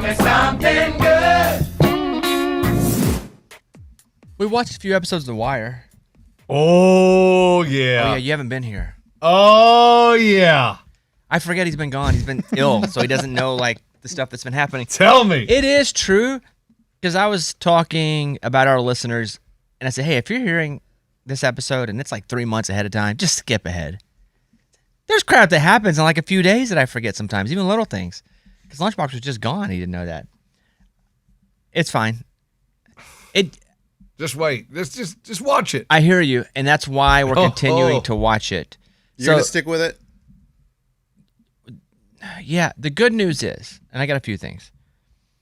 me something good. We watched a few episodes of The Wire. Oh, yeah. Oh, yeah, you haven't been here. Oh, yeah. I forget he's been gone. He's been ill, so he doesn't know, like, the stuff that's been happening. Tell me. It is true, because I was talking about our listeners, and I said, hey, if you're hearing this episode and it's like 3 months ahead of time, just skip ahead. There's crap that happens in like a few days that I forget sometimes, even little things. Because Lunchbox was just gone. He didn't know that. It's fine. Just wait. Just watch it. I hear you, and that's why we're continuing to watch it. You're going to stick with it? Yeah, the good news is, and I got a few things.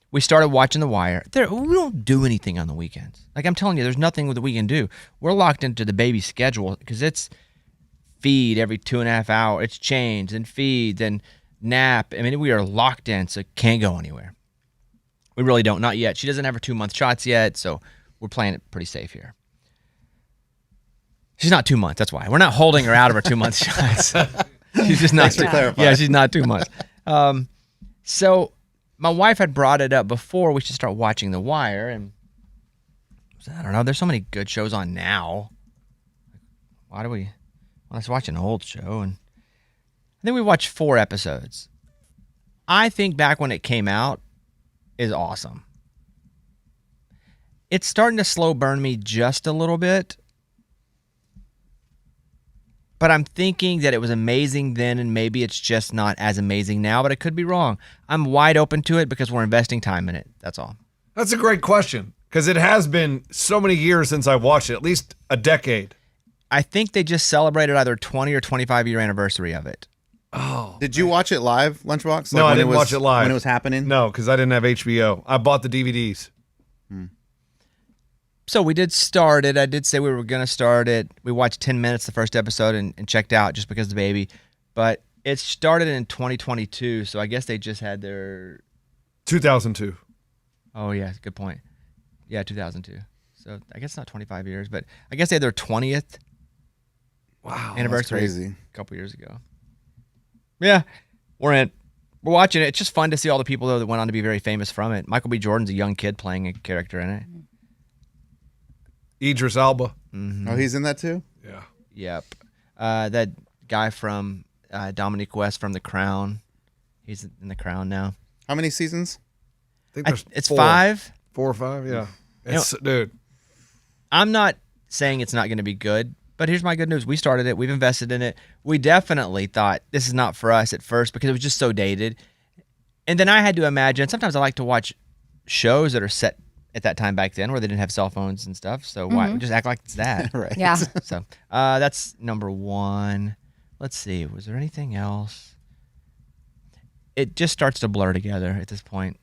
We started watching The Wire. We don't do anything on the weekends. Like I'm telling you, there's nothing that we can do. We're locked into the baby schedule because it's feed every 2.5 hours. It's change and feed and nap. I mean, we are locked in, so can't go anywhere. We really don't. Not yet. She doesn't have her 2-month shots yet, so we're playing it pretty safe here. She's not 2 months. That's why. We're not holding her out of her 2-month shots. She's just not. Thanks for clarifying. Yeah, she's not 2 months. So my wife had brought it up before we should start watching The Wire, and I don't know. There's so many good shows on now. Why do we? Well, let's watch an old show, and I think we watched 4 episodes. I think back when it came out is awesome. It's starting to slow burn me just a little bit. But I'm thinking that it was amazing then, and maybe it's just not as amazing now, but I could be wrong. I'm wide open to it because we're investing time in it. That's all. That's a great question, because it has been so many years since I watched it, at least a decade. I think they just celebrated either 20 or 25-year anniversary of it. Oh. Did you watch it live, Lunchbox? No, I didn't watch it live. When it was happening? No, because I didn't have HBO. I bought the DVDs. So we did start it. I did say we were going to start it. We watched 10 minutes the first episode and checked out just because of the baby. But it started in 2022, so I guess they just had their... 2002. Oh, yeah, good point. Yeah, 2002. So I guess not 25 years, but I guess they had their 20th anniversary crazy. A couple years ago. Yeah, we're watching it. It's just fun to see all the people, though, that went on to be very famous from it. Michael B. Jordan's a young kid playing a character in it. Idris Elba. Mm-hmm. Oh, he's in that too? Yeah. Yep. That guy from Dominique West from The Crown. He's in The Crown now. How many seasons? I think there's it's 4. 5. 4 or 5, yeah. Dude. I'm not saying it's not going to be good, but here's my good news. We started it. We've invested in it. We definitely thought this is not for us at first because it was just so dated. And then I had to imagine, sometimes I like to watch shows that are set at that time back then where they didn't have cell phones and stuff. So why just act like it's that? Right. Yeah. So that's number 1. Let's see. Was there anything else? It just starts to blur together at this point.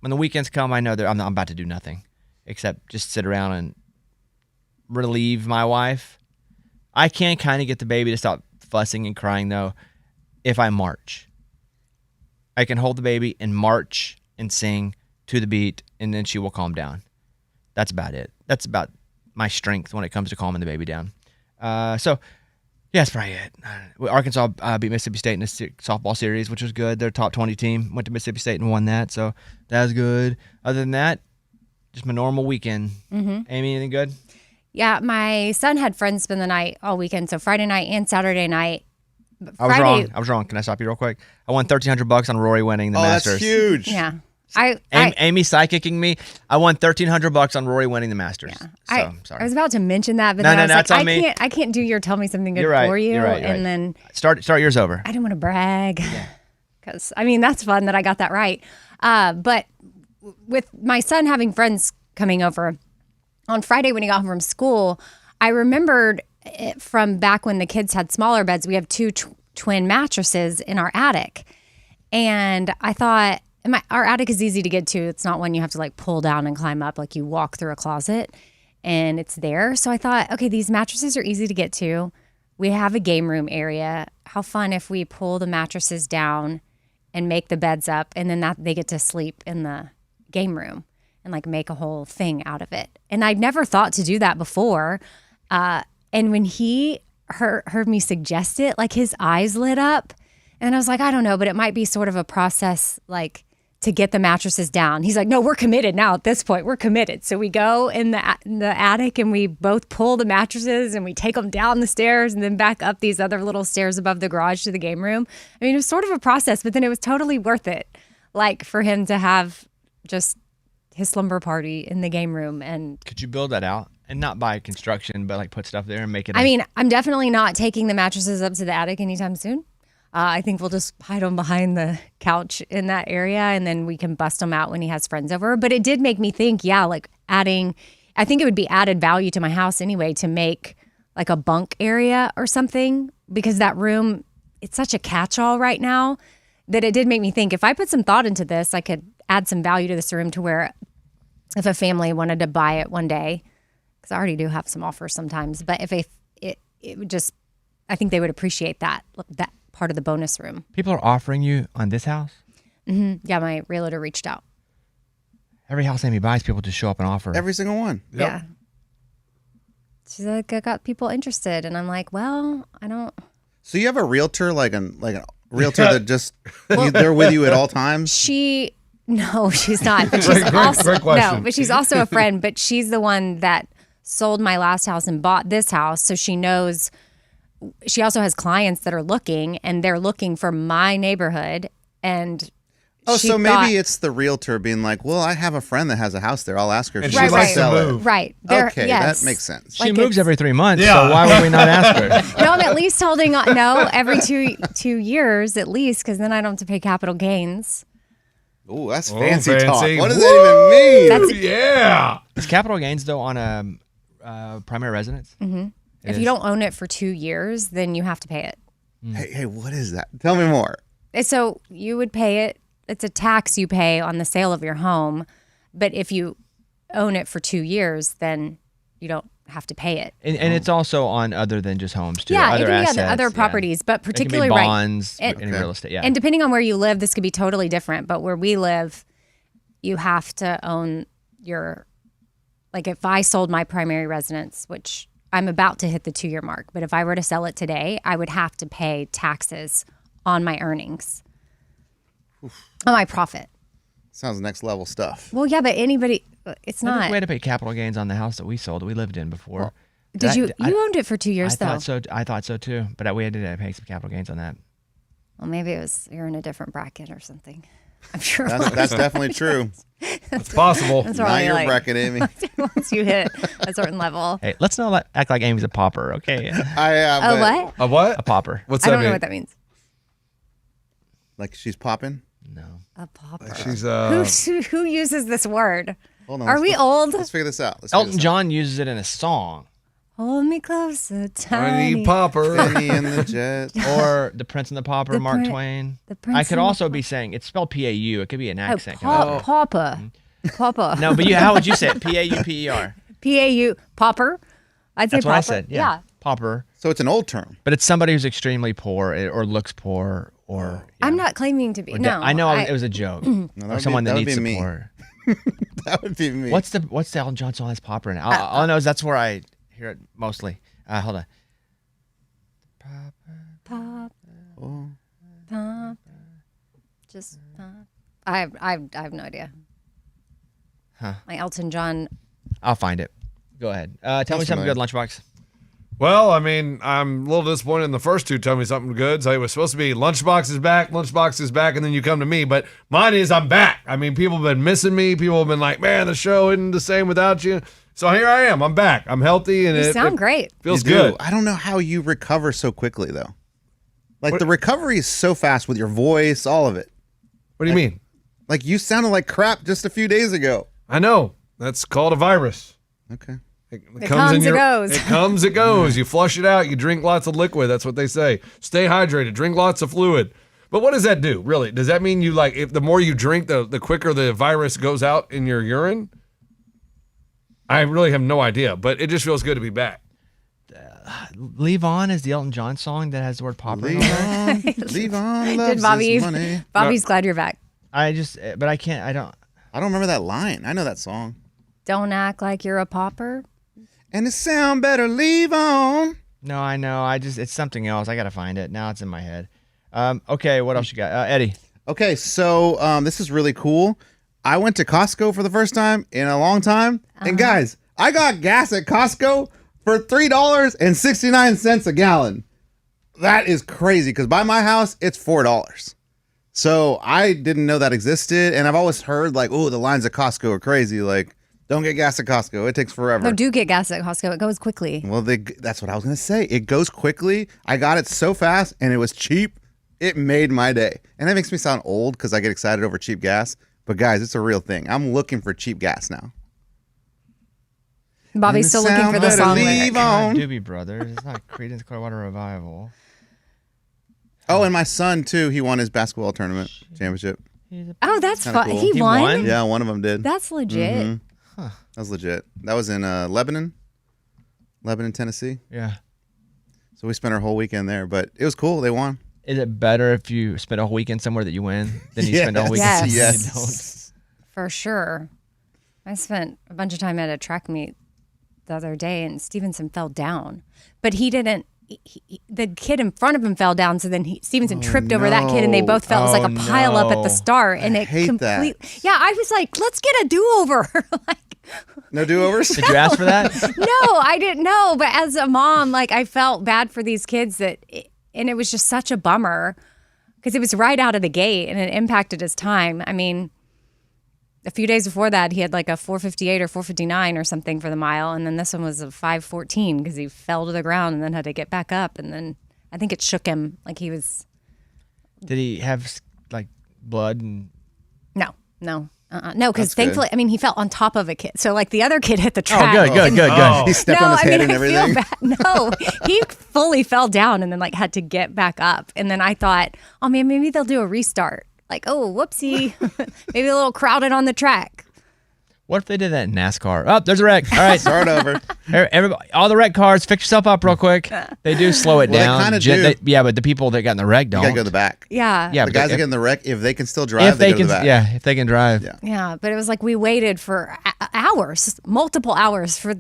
When the weekends come, I know I'm about to do nothing except just sit around and relieve my wife. I can kind of get the baby to stop fussing and crying, though, if I march. I can hold the baby and march and sing to the beat, and then she will calm down. That's about it. That's about my strength when it comes to calming the baby down. So, yeah, that's probably it. Arkansas beat Mississippi State in the softball series, which was good. Their top 20 team went to Mississippi State and won that, so that was good. Other than that, just my normal weekend. Amy, anything good? Yeah, my son had friends spend the night all weekend, so Friday night and Saturday night. I was wrong. Can I stop you real quick? I won $1,300 on Rory winning the Masters. That's huge. Yeah. Amy psychicking me. I won $1,300 on Rory winning the Masters. Yeah. So, sorry. I was about to mention that, but then I was that's like, on me. I can't do your tell me something good You're right. for you. You're right. And then start yours over. I didn't want to brag because I mean that's fun that I got that right. But with my son having friends coming over on Friday when he got home from school, I remembered it from back when the kids had smaller beds. We have 2 twin mattresses in our attic, and I thought. Our attic is easy to get to. It's not one you have to like pull down and climb up. Like you walk through a closet and it's there. So I thought, okay, these mattresses are easy to get to. We have a game room area. How fun if we pull the mattresses down and make the beds up, and then they get to sleep in the game room and like make a whole thing out of it. And I'd never thought to do that before. And when he heard me suggest it, like his eyes lit up. And I was like, I don't know, but it might be sort of a process like to get the mattresses down. He's like, no, we're committed now at this point. We're committed. So we go in the attic and we both pull the mattresses and we take them down the stairs and then back up these other little stairs above the garage to the game room. I mean, it was sort of a process, but then it was totally worth it. Like for him to have just his slumber party in the game room. And could you build that out and not by construction, but like put stuff there and make it? I mean, I'm definitely not taking the mattresses up to the attic anytime soon. I think we'll just hide them behind the couch in that area, and then we can bust them out when he has friends over. But it did make me think, like adding, I think it would be added value to my house anyway to make like a bunk area or something, because that room, it's such a catch-all right now that it did make me think if I put some thought into this, I could add some value to this room to where if a family wanted to buy it one day, because I already do have some offers sometimes, but if it would just, I think they would appreciate that part of the bonus room. People are offering you on this house? Mm-hmm. Yeah, my realtor reached out. Every house Amy buys, people just show up and offer. Every single one. Yep. Yeah. She's like, I got people interested. And I'm like, well, I don't. So you have a realtor, like a realtor that just, they're with you at all times? No, she's not. But she's great question. No, but she's also a friend. But she's the one that sold my last house and bought this house. So she knows. She also has clients that are looking, and they're looking for my neighborhood. And so maybe it's the realtor being like, well, I have a friend that has a house there. I'll ask her if And she she wants likes to to sell move. it. Right. Okay, yes. that makes sense. She Like moves every 3 months, Yeah. so why would we not ask her? No, I'm at least holding on. No, every two years at least, because then I don't have to pay capital gains. Ooh, that's Oh, fancy talk. fancy. What does that even mean? Yeah. Is capital gains, though, on a primary residence? Mm-hmm. If you don't own it for 2 years, then you have to pay it. Hey, what is that? Tell me more. So you would pay it. It's a tax you pay on the sale of your home. But if you own it for 2 years, then you don't have to pay it. And it's also on other than just homes, too. Yeah, other it can assets, be on other properties, but It can be particularly bonds, right. any real estate, yeah. And depending on where you live, this could be totally different. But where we live, you have to own your, like if I sold my primary residence, which I'm about to hit the 2-year mark, but if I were to sell it today, I would have to pay taxes on my earnings, on my profit. Sounds next level stuff. Well, yeah, but anybody, it's I think not. we had to pay capital gains on the house that we sold, that we lived in before. Did you owned it for 2 years, though? I thought so, too. But we had to pay some capital gains on that. Well, maybe it was, you're in a different bracket or something. I'm sure. That's definitely true. It's possible. That's Not probably your like, bracket, Amy. once you hit a certain level. Hey, let's not act like Amy's a pauper, okay? Oh, what? A what? A pauper. What's I that don't know mean? what that means. Like she's popping? No. A pauper. She's Who uses this word? Hold on. Are we old? Let's figure this out. Let's figure Elton this out. John uses it in a song. Hold me closer, tiny tiny. popper. Penny and the Jet. Or The Prince and the Pauper, The Mark Prin- Twain. the Prince I could and the also be saying, it's spelled P-A-U. It could be an Oh, accent. pauper. Pauper. No, but how would you say it? P-A-U-P-E-R. P-A-U. Pauper. I'd say That's what pauper. I said. Yeah. Pauper. So it's an old term. But it's somebody who's extremely poor or looks poor or... I'm not claiming to be. or No. I know it was a joke. that Or would someone be- that that would needs be me. support. That would be me. What's the Elton John song that's pauper in it? All I know is that's where I hear it mostly. Hold on. Pop. Oh. Pop. Just pop. I have no idea. Huh. My Elton John. I'll find it. Go ahead. Tell me something good, Lunchbox. Well, I mean, I'm a little disappointed in the first two. Tell me something good. So it was supposed to be Lunchbox is back, and then you come to me. But mine is I'm back. I mean, people have been missing me. People have been like, man, the show isn't the same without you. So here I am. I'm back. I'm healthy. And You it sound great. feels You do. good. I don't know how you recover so quickly, though. Like, the recovery is so fast with your voice, all of it. What do you mean? Like, you sounded like crap just a few days ago. I know. That's called a virus. Okay. It comes, it goes. It comes, it goes. You flush it out. You drink lots of liquid. That's what they say. Stay hydrated. Drink lots of fluid. But what does that do, really? Does that mean you if the more you drink, the quicker the virus goes out in your urine? I really have no idea, but it just feels good to be back. Leave On is the Elton John song that has the word pauper in Leave it. on, leave on, loves Did Bobby? his money. Bobby's glad you're back. But I can't, I don't. I don't remember that line. I know that song. Don't act like you're a pauper. And it sound better, leave on. No, I know. It's something else. I got to find it. Now it's in my head. Okay, what else you got? Eddie. Okay, so this is really cool. I went to Costco for the first time in a long time. And guys, I got gas at Costco for $3.69 a gallon. That is crazy because by my house, it's $4. So I didn't know that existed. And I've always heard like, oh, the lines at Costco are crazy. Like, don't get gas at Costco. It takes forever. No, do get gas at Costco. It goes quickly. Well, that's what I was going to say. It goes quickly. I got it so fast and it was cheap. It made my day. And that makes me sound old because I get excited over cheap gas. But guys, it's a real thing. I'm looking for cheap gas now. Bobby's still looking for the song lyric. Doobie Brothers. It's not Creedence Clearwater Revival. Oh, and my son, too. He won his basketball tournament championship. Oh, that's Kinda fun. cool. He won? Yeah, one of them did. That's legit. Mhm. That was legit. That was in Lebanon, Tennessee. Yeah. So we spent our whole weekend there, but it was cool. They won. Is it better if you spend a whole weekend somewhere that you win than you spend a whole weekend Yes. somewhere you don't? For sure. I spent a bunch of time at a track meet the other day, and Stevenson fell down. But he didn't. The kid in front of him fell down, so then Stevenson tripped over that kid, and they both fell. It was like a pile up at the start, and it hate completely. that. Yeah, I was like, let's get a do-over. Like, No do-overs? Did you ask for that? no, I didn't know. But as a mom, like I felt bad for these kids and it was just such a bummer because it was right out of the gate and it impacted his time. I mean, a few days before that, he had like a 4:58 or 4:59 or something for the mile. And then this one was a 5:14 because he fell to the ground and then had to get back up. And then I think it shook him like he was. Did he have like blood and? No. No, because That's thankfully, good. I mean, he fell on top of a kid. So like the other kid hit the track. Oh, good. He stepped on his head and everything. I feel bad. No, he fully fell down and then like had to get back up. And then I thought, oh man, maybe they'll do a restart. Like, oh, whoopsie, maybe a little crowded on the track. What if they did that in NASCAR? Oh, there's a wreck. All right, Start over. Everybody, all the wreck cars, fix yourself up real quick. They do slow it Well, they down. kinda do. Yeah, but the people that got in the wreck You don't. got to go to the back. Yeah. Yeah, The but guys that if, get in the wreck, if they can still drive, if they go to can, the back. yeah, if they can drive. Yeah. Yeah, but it was like we waited for hours, multiple hours for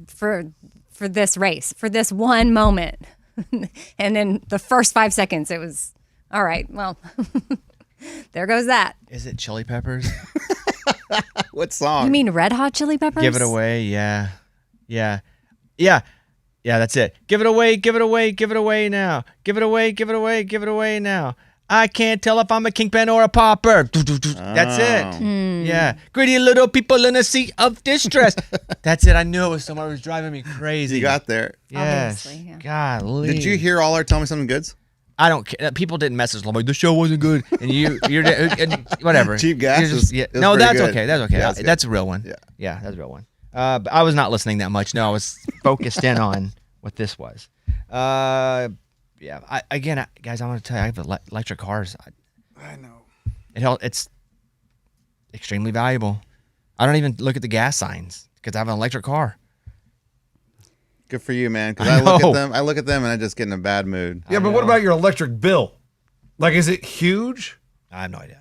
this race, for this one moment. And then the first 5 seconds, it was, all right, well, there goes that. Is it Chili Peppers? What song? You mean Red Hot Chili Peppers? Give it away, yeah. That's it. Give it away now. Give it away now. I can't tell if I'm a kingpin or a pauper. That's it. Yeah. Greedy little people in a sea of distress. That's it. I knew it was someone who was driving me crazy. You got there. Yes. Obviously, yeah. Golly. Did you hear all our Tell Me Something Goods? I don't care. People didn't message like the show wasn't good, and you're whatever. Cheap gas You're was- yeah. it was No, pretty that's good. okay. That's okay. Yeah, it's good. That's a real one. Yeah. That's a real one. But I was not listening that much. No, I was focused in on what this was. Guys, I want to tell you, I have electric cars. I know. It's extremely valuable. I don't even look at the gas signs because I have an electric car. Good for you, man. Because I I look at them and I just get in a bad mood. Yeah, but what about your electric bill? Like, is it huge? I have no idea.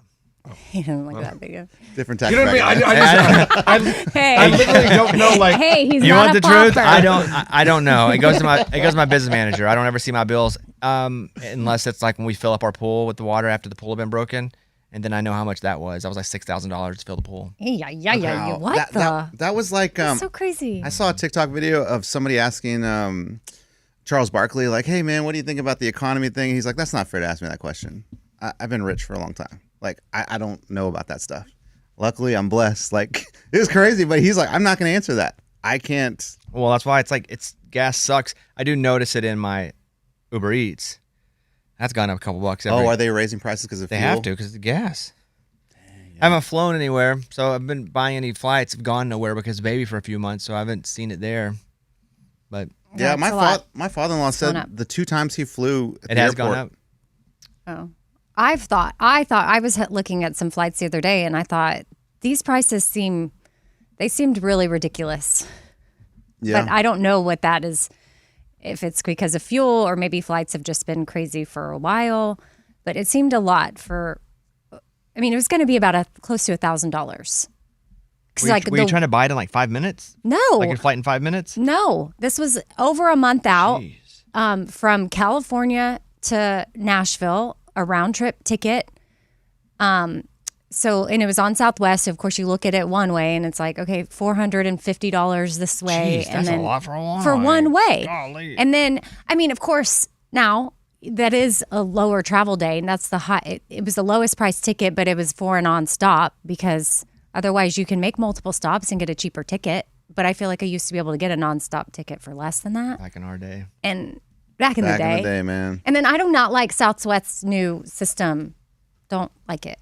He didn't like that video. Different tax You know what I mean? bracket. I Hey, literally don't know. Like, hey, he's You not want a the truth? pauper. I don't know. It goes to my business manager. I don't ever see my bills unless it's like when we fill up our pool with the water after the pool had been broken, and then I know how much that was. That was like $6,000 to fill the pool. Yeah. Wow. What That was like That's so crazy. I saw a TikTok video of somebody asking Charles Barkley, like, hey, man, what do you think about the economy thing? He's like, that's not fair to ask me that question. I've been rich for a long time. Like, I don't know about that stuff. Luckily, I'm blessed. Like, it was crazy, but he's like, I'm not going to answer that. I can't. Well, that's why it's gas sucks. I do notice it in my Uber Eats. That's gone up a couple bucks. Are they raising prices because of They fuel? have to because of the gas. I haven't flown anywhere, so I've been buying any flights. I've gone nowhere because of baby for a few months, so I haven't seen it there. But Yeah, it's a lot. my father-in-law gone said up. the 2 times he flew at it the has airport, gone up. Oh, I thought I was looking at some flights the other day, and I thought these prices seemed really ridiculous. Yeah. But I don't know what that is. If it's because of fuel or maybe flights have just been crazy for a while, but it seemed a lot for. I mean, it was going to be about close to $1,000. Were you trying to buy it in like 5 minutes? No, Like your flight in 5 minutes? no. This was over a month out. Jeez. From California to Nashville, a round trip ticket. So, and it was on Southwest. So of course, you look at it one way, and it's like, okay, $450 this way, Jeez, and that's then a lot for one way. Golly. And then, I mean, of course, now that is a lower travel day, and that's the high. It was the lowest price ticket, but it was for a nonstop because otherwise you can make multiple stops and get a cheaper ticket. But I feel like I used to be able to get a nonstop ticket for less than that. Back in our day. And back in the day, man. And then I do not like Southwest's new system. Don't like it.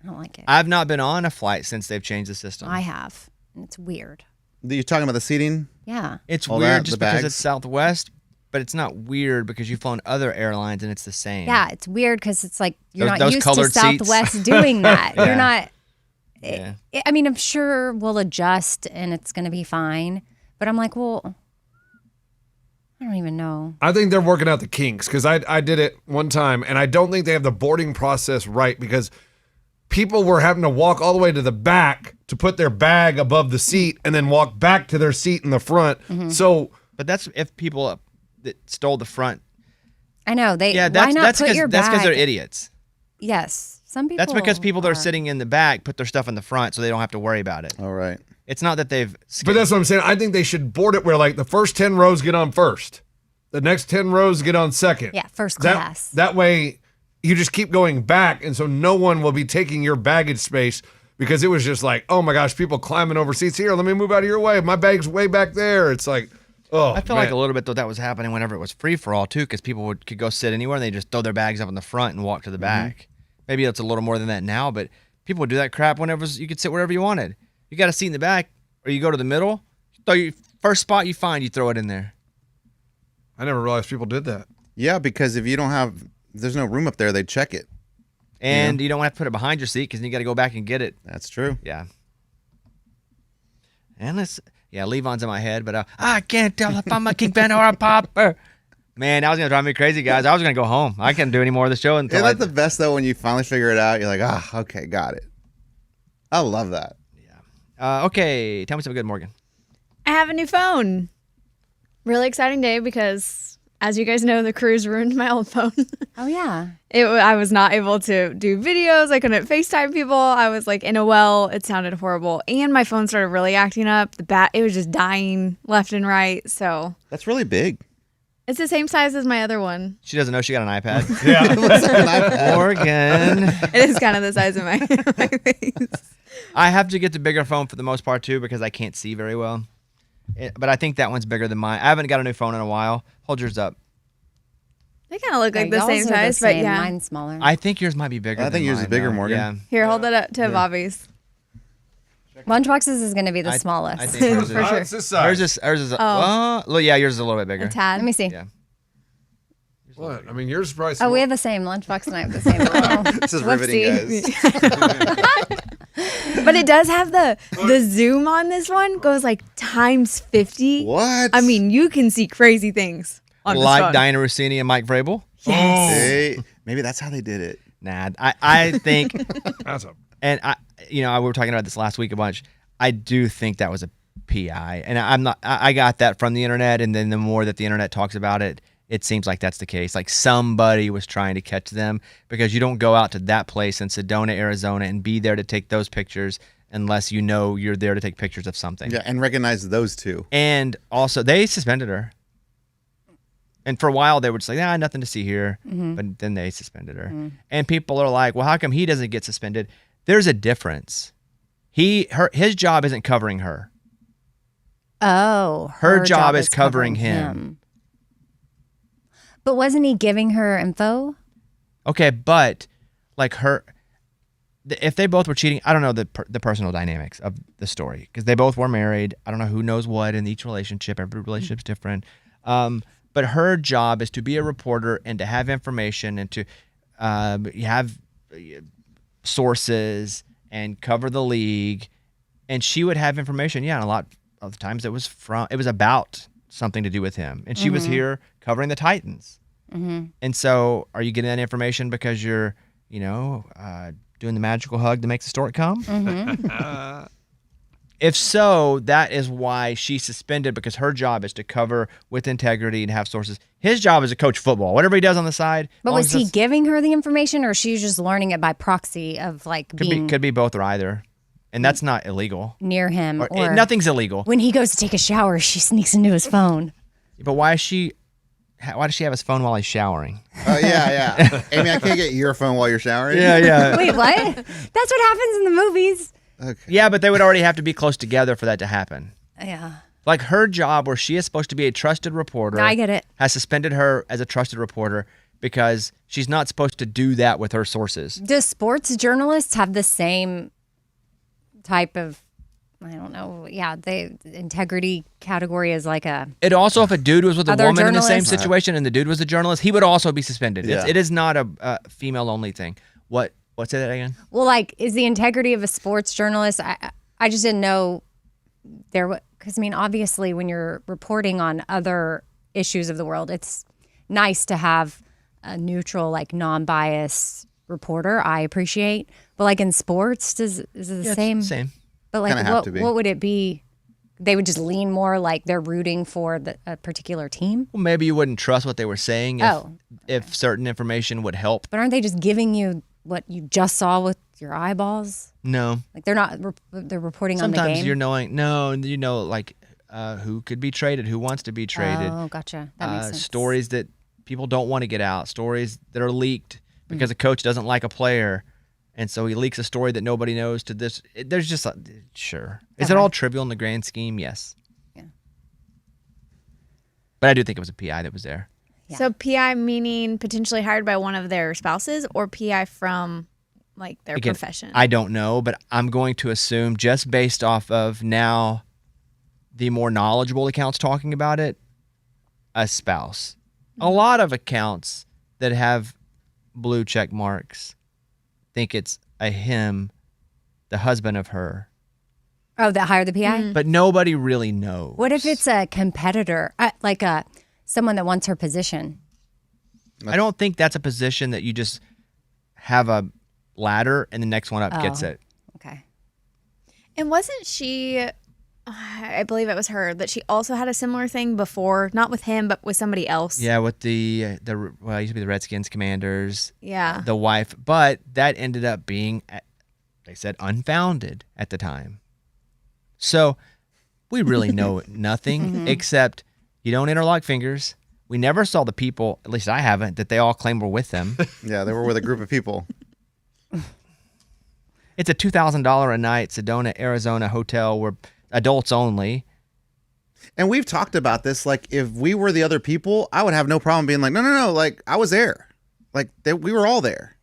I don't like it. I've not been on a flight since they've changed the system. I have. And it's weird. You're talking about the seating? Yeah. It's All weird that, just the because bags? it's Southwest, but it's not weird because you've flown other airlines and it's the same. Yeah, it's weird because it's like you're Those- not those used to colored seats. Southwest doing that. Yeah. You're not. Yeah. I mean, I'm sure we'll adjust and it's going to be fine. But I'm like, well, I don't even know. I think they're working out the kinks because I did it one time, and I don't think they have the boarding process right because people were having to walk all the way to the back to put their bag above the seat and then walk back to their seat in the front. Mm-hmm. So But that's if people that stole the front. I know they. Yeah, why not that's put your because bag? they're idiots. Yes, some people. That's because people that are are sitting in the back put their stuff in the front so they don't have to worry about it. All right. It's not that they've. But that's what I'm saying. I think they should board it where like the first 10 rows get on first. The next 10 rows get on second. Yeah, first class. That way you just keep going back, and so no one will be taking your baggage space because it was just like, oh my gosh, people climbing over seats. Here, let me move out of your way. My bag's way back there. It's like, oh, I feel like a little bit though that was happening whenever it was free for all too, because people could go sit anywhere and they just throw their bags up in the front and walk to the back. Maybe it's a little more than that now, but people would do that crap whenever you could sit wherever you wanted. You got a seat in the back, or you go to the middle. Throw your first spot you find, you throw it in there. I never realized people did that. Yeah, because if you don't have, there's no room up there, they check it. And you don't have to put it behind your seat because then you got to go back and get it. That's true. Yeah. And Levon's in my head, but I can't tell if I'm a kingpin or a popper. Man, that was going to drive me crazy, guys. I was going to go home. I couldn't do any more of the show until Isn't that the best, though, when you finally figure it out? You're like, okay, got it. I love that. Okay, tell me something good, Morgan. I have a new phone. Really exciting day because, as you guys know, the cruise ruined my old phone. Oh yeah. I was not able to do videos. I couldn't FaceTime people. I was like in a well. It sounded horrible. And my phone started really acting up. It was just dying left and right. So That's really big. it's the same size as my other one. She doesn't know she got an iPad. It looks like an iPad. Morgan. It is kind of the size of my face. I have to get the bigger phone for the most part, too, because I can't see very well. But I think that one's bigger than mine. I haven't got a new phone in a while. Hold yours up. They kind of look like Yeah, the same y'all's are size, the but same. yeah. Mine's smaller. I think yours might be bigger I than think yours is mine, bigger, though. Morgan. Yeah. Here, hold it up to Bobby's. Lunchboxes is going to be the I smallest. think hers is. For sure. It's this size. Ours is well, yeah, yours is a little bit bigger. A tad. Let me see. Yeah. What? I mean, yours is probably Oh, small. we have the same. Lunchbox and I have the same. Oh, This is riveting, whoopsie. guys. But it does have the zoom on this one goes like times 50. What? I mean, you can see crazy things on this Like phone. Diana Rossini and Mike Vrabel? Hey, maybe that's how they did it. Nah, I think, That's a and we were talking about this last week a bunch. I do think that was a PI, and I got that from the internet, and then the more that the internet talks about it, it seems like that's the case. Like somebody was trying to catch them, because you don't go out to that place in Sedona, Arizona, and be there to take those pictures unless you know you're there to take pictures of something. Yeah, and recognize those two. And also, they suspended her. And for a while, they were just like, nothing to see here. But then they suspended her. And people are like, well, how come he doesn't get suspended? There's a difference. His job isn't covering her. Oh, Her job is covering him. But wasn't he giving her info? Okay, but like if they both were cheating, I don't know the personal dynamics of the story, because they both were married. I don't know who knows what in each relationship. Every relationship's different. But her job is to be a reporter and to have information and to have sources and cover the league. And she would have information. Yeah, and a lot of the times it was about something to do with him. And she was here covering the Titans. And so are you getting that information because you're, doing the magical hug that makes the story come? If so, that is why she's suspended, because her job is to cover with integrity and have sources. His job is to coach football. Whatever he does on the side. But was he giving her the information, or she's just learning it by proxy of being could be both or either, and that's not illegal. Near him, or nothing's illegal. When he goes to take a shower, she sneaks into his phone. But why does she have his phone while he's showering? Yeah. Amy, I can't get your phone while you're showering. Yeah. Wait, what? That's what happens in the movies. Okay. Yeah, but they would already have to be close together for that to happen. Yeah. Like her job, where she is supposed to be a trusted reporter, I get it, has suspended her as a trusted reporter because she's not supposed to do that with her sources. Do sports journalists have the same type of, I don't know, the integrity category is like a... It also, if a dude was with a Other woman in the same journalists? situation and the dude was a journalist, he would also be suspended. Yeah. It is not a female-only thing. Say that again? Well, like, is the integrity of a sports journalist, I just didn't know there, because I mean, obviously when you're reporting on other issues of the world, it's nice to have a neutral, like non-biased reporter. I appreciate, but like in sports, is it the same? It's the same. But like, Kinda have to be. what would it be? They would just lean more like they're rooting for a particular team. Well, maybe you wouldn't trust what they were saying Oh, if certain information would help. But aren't they just giving you what you just saw with your eyeballs? No. Like they're not. They're reporting on the Sometimes game. you're knowing, like who could be traded, who wants to be traded. Oh, gotcha. That makes sense. Stories that people don't want to get out, stories that are leaked because a coach doesn't like a player, and so he leaks a story that nobody knows to this. There's just sure. Is it all trivial in the grand scheme? Yes. Yeah. But I do think it was a PI that was there. Yeah. So PI meaning potentially hired by one of their spouses, or PI from like their Again, profession? I don't know, but I'm going to assume, just based off of now the more knowledgeable accounts talking about it, a spouse. A lot of accounts that have blue check marks think it's a him, the husband of her. Oh, that hired the PI? But nobody really knows. What if it's a competitor, like someone that wants her position? I don't think that's a position that you just have a ladder and the next one up gets it. Okay. And wasn't she, I believe it was her, that she also had a similar thing before, not with him, but with somebody else? Yeah, with the it used to be the Redskins Commanders. Yeah. The wife, but that ended up being, they said, unfounded at the time. So we really know nothing except you don't interlock fingers. We never saw the people, at least I haven't, that they all claim were with them. Yeah, they were with a group of people. It's a $2,000 a night Sedona, Arizona hotel where adults only. And we've talked about this. Like, if we were the other people, I would have no problem being like, no. Like, I was there. Like, we were all there.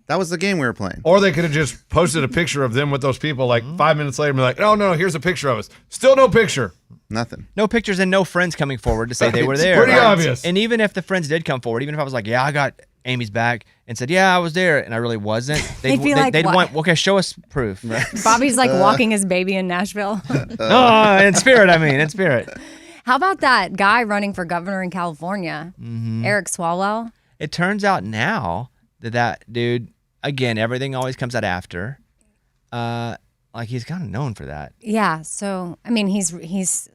That was the game we were playing. Or they could have just posted a picture of them with those people like 5 minutes later and be like, oh, no, here's a picture of us. Still no picture. Nothing. No pictures and no friends coming forward to say they were there. Pretty obvious. And even if the friends did come forward, even if I was like, yeah, I got Amy's back, and said, yeah, I was there, and I really wasn't, They'd be like, what? want, okay, show us proof. Bobby's like walking his baby in Nashville. Oh, in spirit, in spirit. How about that guy running for governor in California, Eric Swalwell? It turns out now that dude, again, everything always comes out after. Like, he's kind of known for that. Yeah. So, I mean, he's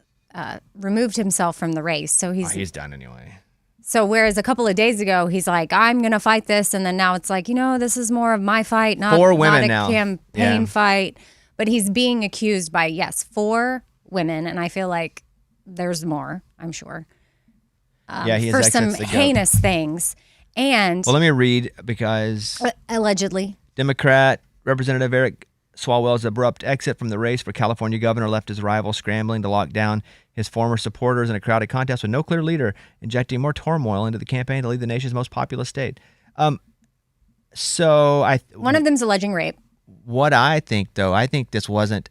removed himself from the race. So He's done anyway. So whereas a couple of days ago, he's like, I'm going to fight this. And then now it's like, this is more of my fight, not, Four women not a now. campaign fight. But he's being accused by, 4 women. And I feel like there's more, I'm sure. Yeah, he has for some excess to go. heinous things. And Well, let me read, because allegedly. Democrat Representative Eric Swalwell's abrupt exit from the race for California governor left his rival scrambling to lock down his former supporters in a crowded contest with no clear leader, injecting more turmoil into the campaign to lead the nation's most populous state. One of them's alleging rape. What I think, though, I think this wasn't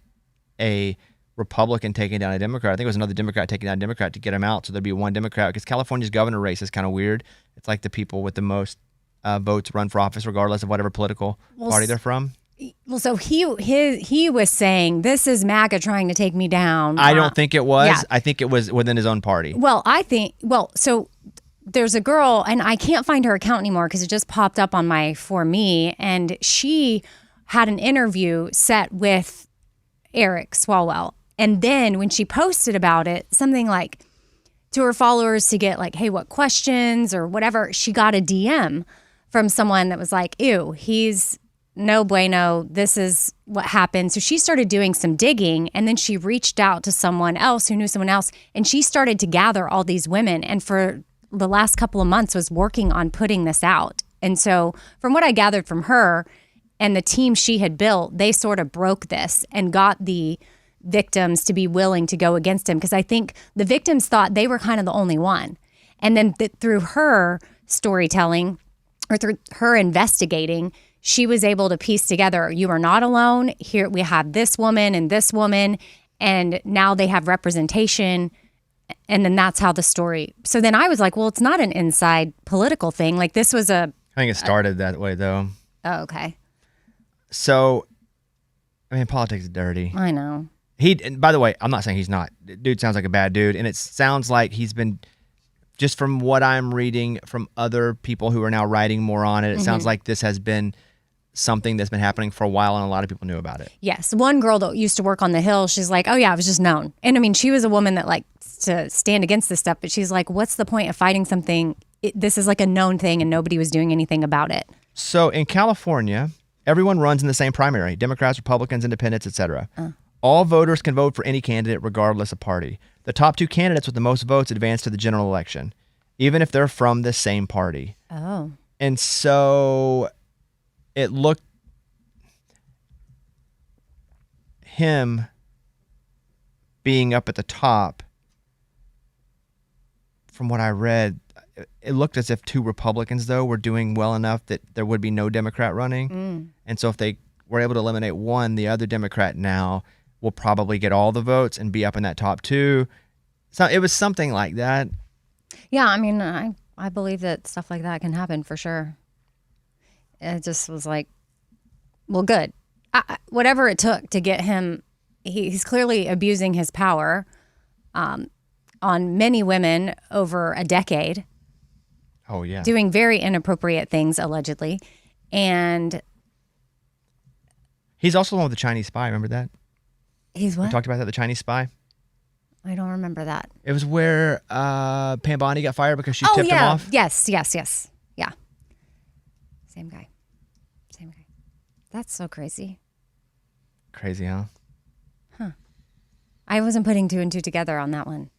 a Republican taking down a Democrat. I think it was another Democrat taking down a Democrat to get him out, so there'd be one Democrat, because California's governor race is kind of weird. It's like the people with the most votes run for office regardless of whatever political party they're from. Well, so he was saying, this is MAGA trying to take me down. I don't think it was. Yeah. I think it was within his own party. Well, so there's a girl, and I can't find her account anymore because it just popped up on my For Me, and she had an interview set with Eric Swalwell, And then when she posted about it, something like to her followers to get like, hey, what questions or whatever, she got a DM from someone that was like, ew, he's no bueno. This is what happened. So she started doing some digging, and then she reached out to someone else who knew someone else, and she started to gather all these women. And for the last couple of months was working on putting this out. And so from what I gathered from her and the team she had built, they sort of broke this and got the victims to be willing to go against him, because I think the victims thought they were kind of the only one. And then through her storytelling or through her investigating, she was able to piece together, you are not alone. Here we have this woman, and now they have representation. And then that's how the story. So then I was like, well, it's not an inside political thing. Like this was I think it started that way, though. Oh, okay. So, I mean, politics is dirty. I know. And by the way, I'm not saying he's not. Dude sounds like a bad dude, and it sounds like he's been, just from what I'm reading from other people who are now writing more on it, it sounds like this has been something that's been happening for a while, and a lot of people knew about it. Yes. One girl that used to work on the Hill, she's like, oh yeah, it was just known. And I mean, she was a woman that likes to stand against this stuff, but she's like, what's the point of fighting something? This is like a known thing, and nobody was doing anything about it. So in California, everyone runs in the same primary: Democrats, Republicans, Independents, etc. All voters can vote for any candidate regardless of party. The top two candidates with the most votes advance to the general election, even if they're from the same party. Oh. And so it looked, him being up at the top, from what I read, it looked as if two Republicans, though, were doing well enough that there would be no Democrat running. And so if they were able to eliminate one, the other Democrat now will probably get all the votes and be up in that top two. So it was something like that. Yeah, I mean, I believe that stuff like that can happen for sure. It just was like, well, good. Whatever it took to get him, he's clearly abusing his power on many women over a decade. Oh, yeah. Doing very inappropriate things, allegedly. And he's also the one with the Chinese spy. Remember that? He's what? We talked about that, the Chinese spy. I don't remember that. It was where Pam Bondi got fired because she tipped him off. Yes. Yeah. Same guy. That's so crazy. Crazy, huh? I wasn't putting two and two together on that one.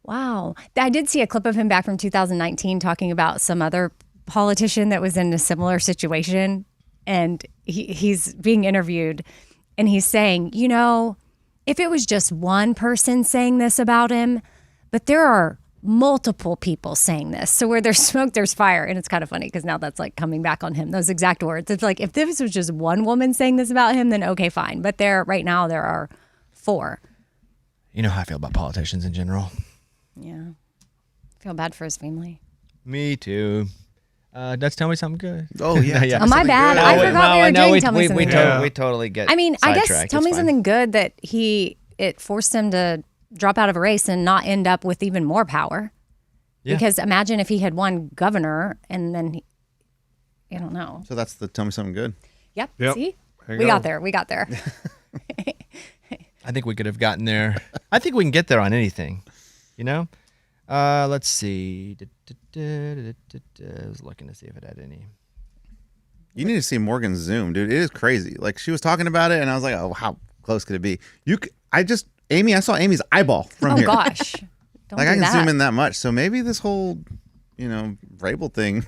Wow. I did see a clip of him back from 2019 talking about some other politician that was in a similar situation. And he's being interviewed, and he's saying, you know, if it was just one person saying this about him, but there are multiple people saying this. So where there's smoke, there's fire. And it's kind of funny because now that's like coming back on him, those exact words. It's like, if this was just one woman saying this about him, then okay, fine. But right now there are 4. You know how I feel about politicians in general. Yeah. I feel bad for his family. Me too. Let's tell me something good. Oh, yeah. Yeah. Oh, my bad. I forgot we were doing Tell Me Something Good. We totally get I mean, I guess sidetracked. Tell It's Me fine. Something Good that it forced him to drop out of a race and not end up with even more power. Yeah. Because imagine if he had won governor and then I don't know. So that's the Tell Me Something Good. Yep. Yep. See? There you We go. got there. We got there. I think we could have gotten there. I think we can get there on anything, you know? Let's see. I was looking to see if it had any. You need to see Morgan's Zoom, dude. It is crazy. Like, she was talking about it, and I was like, oh, how close could it be? I saw Amy's eyeball from here. Oh, gosh. Don't Like, do I can that. zoom in that much. So maybe this whole, Vrabel thing.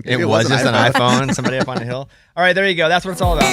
It was just an iPhone, somebody up on the hill. All right, there you go. That's what it's all about.